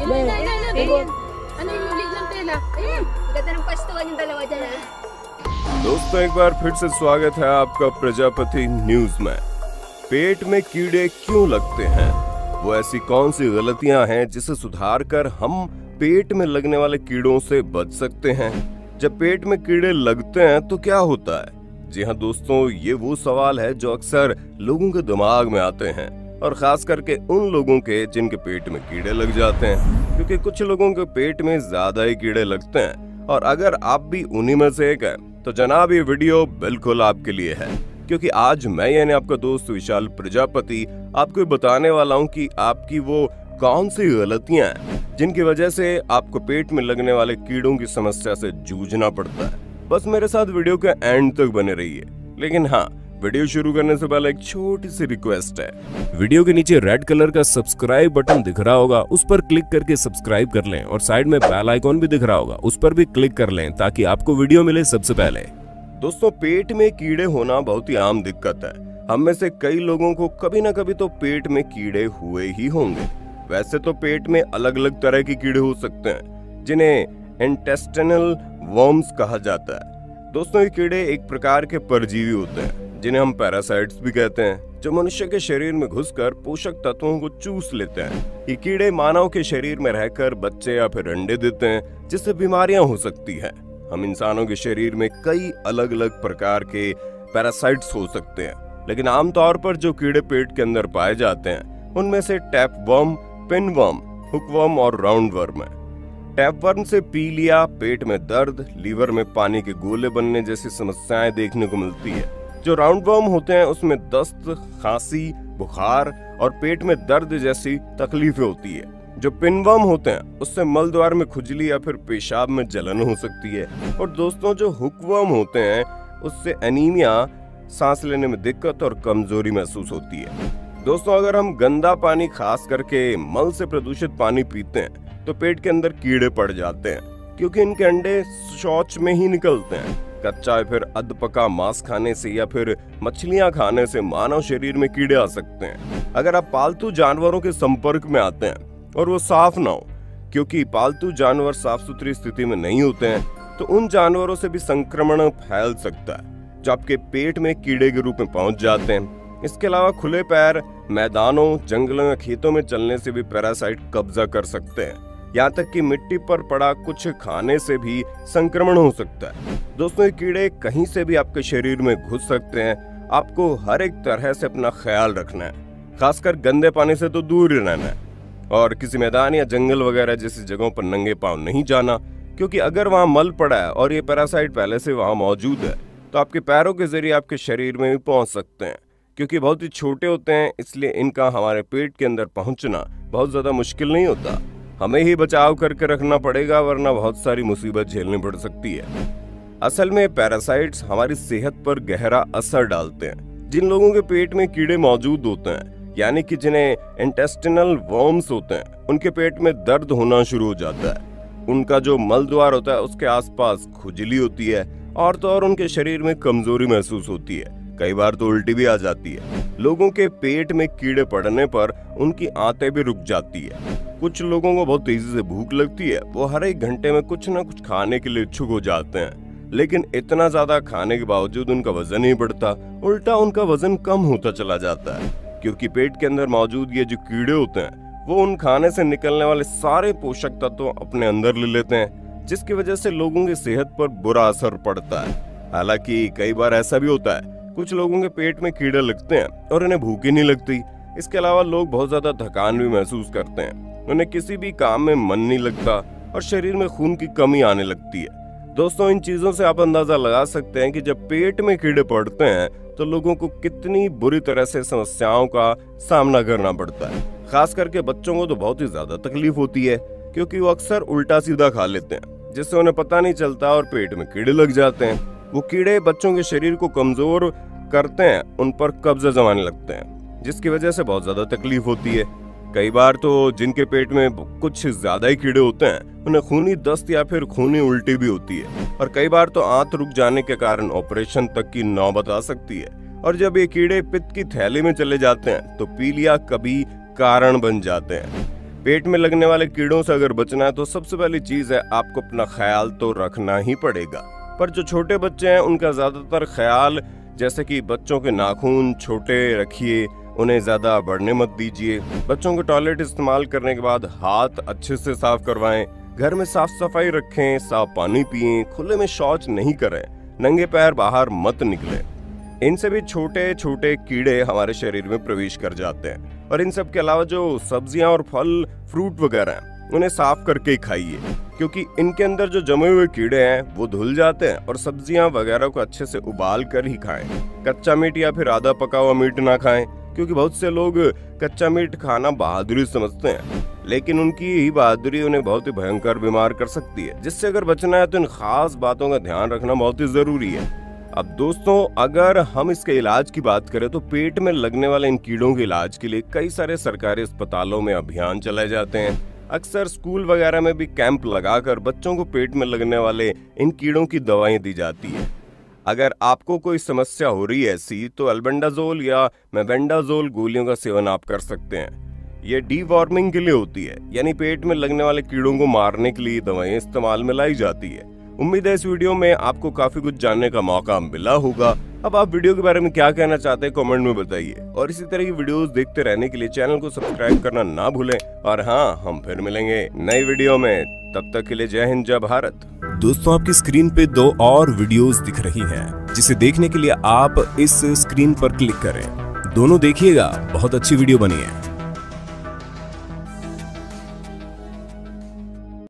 Ano yung huli ng tela? Ayan. Ganda ng pastuan yung dalawa dyan, ha? दोस्तों एक बार फिर से स्वागत है आपका प्रजापति न्यूज में। पेट में कीड़े क्यों लगते हैं, वो ऐसी कौन सी गलतियां हैं जिसे सुधार कर हम पेट में लगने वाले कीड़ों से बच सकते हैं। जब पेट में कीड़े लगते हैं तो क्या होता है। जी हाँ दोस्तों, ये वो सवाल है जो अक्सर लोगों के दिमाग में आते हैं, और खास करके उन लोगों के जिनके पेट में कीड़े लग जाते हैं, क्योंकि कुछ लोगों के पेट में ज्यादा ही कीड़े लगते हैं। और अगर आप भी उन्हीं में से एक हैं तो जनाब ये वीडियो बिल्कुल आपके लिए है, क्योंकि आज मैं यानी आपका दोस्त विशाल प्रजापति आपको बताने वाला हूँ कि आपकी वो कौन सी गलतियां हैं जिनकी वजह से आपको पेट में लगने वाले कीड़ों की समस्या से जूझना पड़ता है। बस मेरे साथ वीडियो के एंड तक बने रहिए। लेकिन हाँ, वीडियो शुरू करने से पहले एक छोटी सी रिक्वेस्ट है। वीडियो के नीचे रेड कलर का सब्सक्राइब बटन दिख रहा होगा, उस पर क्लिक करके सब्सक्राइब कर लें, और साइड में बेल आइकॉन भी दिख रहा होगा, उस पर भी क्लिक कर लें ताकि आपको वीडियो मिले सबसे पहले। दोस्तों, पेट में कीड़े होना बहुत ही आम दिक्कत है। हम में से कई लोगों को कभी ना कभी तो पेट में कीड़े हुए ही होंगे। वैसे तो पेट में अलग अलग तरह के कीड़े हो सकते हैं जिन्हें इंटेस्टिनल वर्म्स कहा जाता है। दोस्तों, ये कीड़े एक प्रकार के परजीवी होते हैं जिन्हें हम पैरासाइट्स भी कहते हैं, जो मनुष्य के शरीर में घुसकर पोषक तत्वों को चूस लेते हैं। ये कीड़े मानव के शरीर में रहकर बच्चे या फिर अंडे देते हैं, जिससे बीमारियां हो सकती हैं। हम इंसानों के शरीर में कई अलग अलग प्रकार के पैरासाइट्स हो सकते हैं, लेकिन आमतौर पर जो कीड़े पेट के अंदर पाए जाते हैं उनमें से टैपवर्म, पिनवर्म, हुकवर्म और राउंडवर्म है। टैपवर्म से पीलिया, पेट में दर्द, लीवर में पानी के गोले बनने जैसी समस्याएं देखने को मिलती है। जो राउंडवर्म होते हैं उसमें दस्त, खांसी, बुखार और पेट में दर्द जैसी तकलीफें होती है। जो पिनवर्म होते हैं उससे मल द्वार में खुजली या फिर पेशाब में जलन हो सकती है। और दोस्तों, जो हुकवर्म होते हैं उससे एनीमिया, सांस लेने में दिक्कत और कमजोरी महसूस होती है। दोस्तों, अगर हम गंदा पानी, खास करके मल से प्रदूषित पानी पीते हैं तो पेट के अंदर कीड़े पड़ जाते हैं, क्योंकि इनके अंडे शौच में ही निकलते हैं। कच्चा या फिर अधपका मांस खाने से या फिर मछलियां खाने से मानव शरीर में कीड़े आ सकते हैं। अगर आप पालतू जानवरों के संपर्क में आते हैं और वो साफ ना हो, क्योंकि पालतू जानवर साफ सुथरी स्थिति में नहीं होते हैं, तो उन जानवरों से भी संक्रमण फैल सकता है जो आपके पेट में कीड़े के रूप में पहुंच जाते हैं। इसके अलावा खुले पैर मैदानों, जंगलों या खेतों में चलने से भी पैरासाइट कब्जा कर सकते हैं। यहाँ तक कि मिट्टी पर पड़ा कुछ खाने से भी संक्रमण हो सकता है। दोस्तों, ये कीड़े कहीं से भी आपके शरीर में घुस सकते हैं। आपको हर एक तरह से अपना ख्याल रखना है, खासकर गंदे पानी से तो दूर ही रहना है, और किसी मैदान या जंगल वगैरह जैसी जगहों पर नंगे पांव नहीं जाना, क्योंकि अगर वहाँ मल पड़ा है और ये पैरासाइट पहले से वहाँ मौजूद है तो आपके पैरों के जरिए आपके शरीर में भी पहुँच सकते हैं। क्योंकि बहुत ही छोटे होते हैं, इसलिए इनका हमारे पेट के अंदर पहुंचना बहुत ज्यादा मुश्किल नहीं होता। हमें ही बचाव करके रखना पड़ेगा, वरना बहुत सारी मुसीबत झेलनी पड़ सकती है। असल में पैरासाइट्स हमारी सेहत पर गहरा असर डालते हैं। जिन लोगों के पेट में कीड़े मौजूद होते हैं, यानी कि जिन्हें इंटेस्टिनल वर्म्स होते हैं, उनके पेट में दर्द होना शुरू हो जाता है। उनका जो मल द्वार होता है उसके आसपास खुजली होती है, और तो और उनके शरीर में कमजोरी महसूस होती है। कई बार तो उल्टी भी आ जाती है। लोगों के पेट में कीड़े पड़ने पर उनकी आंतें भी रुक जाती है। कुछ लोगों को बहुत तेजी से भूख लगती है, वो हर एक घंटे में कुछ ना कुछ खाने के लिए इच्छुक हो जाते हैं, लेकिन इतना ज्यादा खाने के बावजूद उनका वजन नहीं बढ़ता, उल्टा उनका वजन कम होता चला जाता है। क्योंकि पेट के अंदर मौजूद ये जो कीड़े होते हैं वो उन खाने से निकलने वाले सारे पोषक तत्व अपने अंदर ले लेते हैं, जिसकी वजह से लोगों की सेहत पर बुरा असर पड़ता है। हालांकि कई बार ऐसा भी होता है, कुछ लोगों के पेट में कीड़े लगते हैं और इन्हें भूख ही नहीं लगती। इसके अलावा लोग बहुत ज्यादा थकान भी महसूस करते हैं, उन्हें किसी भी काम में मन नहीं लगता और शरीर में खून की कमी आने लगती है। दोस्तों, इन चीजों से आप अंदाजा लगा सकते हैं कि जब पेट में कीड़े पड़ते हैं तो लोगों को कितनी बुरी तरह से समस्याओं का सामना करना पड़ता है। खास करके बच्चों को तो बहुत ही ज्यादा तकलीफ होती है, क्योंकि वो अक्सर उल्टा सीधा खा लेते हैं, जिससे उन्हें पता नहीं चलता और पेट में कीड़े लग जाते हैं। वो कीड़े बच्चों के शरीर को कमजोर करते हैं, उन पर कब्जा जमाने लगते हैं, जिसकी वजह से बहुत ज्यादा तकलीफ होती है। कई बार तो जिनके पेट में कुछ ज्यादा ही कीड़े होते हैं उन्हें खूनी दस्त या फिर खूनी उल्टी भी होती है, और कई बार तो आंत रुक जाने के कारण ऑपरेशन तक की नौबत आ सकती है। और जब ये कीड़े पित्त की थैली में चले जाते हैं तो पीलिया कभी कारण बन जाते हैं। पेट में लगने वाले कीड़ों से अगर बचना है तो सबसे पहली चीज है आपको अपना ख्याल तो रखना ही पड़ेगा। पर जो छोटे बच्चे हैं उनका ज्यादातर ख्याल, जैसे कि बच्चों के नाखून छोटे रखिए, उन्हें ज्यादा बढ़ने मत दीजिए, बच्चों को टॉयलेट इस्तेमाल करने के बाद हाथ अच्छे से साफ करवाएं, घर में साफ सफाई रखें, साफ पानी पिएं, खुले में शौच नहीं करें, नंगे पैर बाहर मत निकलें। इनसे भी छोटे छोटे कीड़े हमारे शरीर में प्रवेश कर जाते हैं। और इन सब के अलावा जो सब्जियां और फल फ्रूट वगैरह हैं उन्हें साफ करके ही खाइए, क्योंकि इनके अंदर जो जमे हुए कीड़े हैं वो धुल जाते हैं। और सब्जियां वगैरह को अच्छे से उबाल कर ही खाएं। कच्चा मीट या फिर आधा पका हुआ मीट ना खाएं, क्योंकि बहुत से लोग कच्चा मीट खाना बहादुरी समझते हैं, लेकिन उनकी यही बहादुरी उन्हें बहुत ही भयंकर बीमार कर सकती है। जिससे अगर बचना है तो इन खास बातों का ध्यान रखना बहुत ही जरूरी है। अब दोस्तों, अगर हम इसके इलाज की बात करें तो पेट में लगने वाले इन कीड़ों के इलाज के लिए कई सारे सरकारी अस्पतालों में अभियान चलाए जाते हैं। अक्सर स्कूल वगैरह में भी कैंप लगाकर बच्चों को पेट में लगने वाले इन कीड़ों की दवाएं दी जाती है। अगर आपको कोई समस्या हो रही है ऐसी, तो अल्बेंडाजोल या मेबेंडाजोल गोलियों का सेवन आप कर सकते हैं। ये डीवॉर्मिंग के लिए होती है, यानी पेट में लगने वाले कीड़ों को मारने के लिए दवाएं इस्तेमाल में लाई जाती है। उम्मीद है इस वीडियो में आपको काफी कुछ जानने का मौका मिला होगा। अब आप वीडियो के बारे में क्या कहना चाहते हैं कमेंट में बताइए, और इसी तरह की वीडियोस देखते रहने के लिए चैनल को सब्सक्राइब करना ना भूलें। और हाँ, हम फिर मिलेंगे नई वीडियो में, तब तक के लिए जय हिंद, जय भारत। दोस्तों, आपकी स्क्रीन पे 2 और वीडियोस दिख रही हैं, जिसे देखने के लिए आप इस स्क्रीन पर क्लिक करें। दोनों देखिएगा, बहुत अच्छी वीडियो बनी है।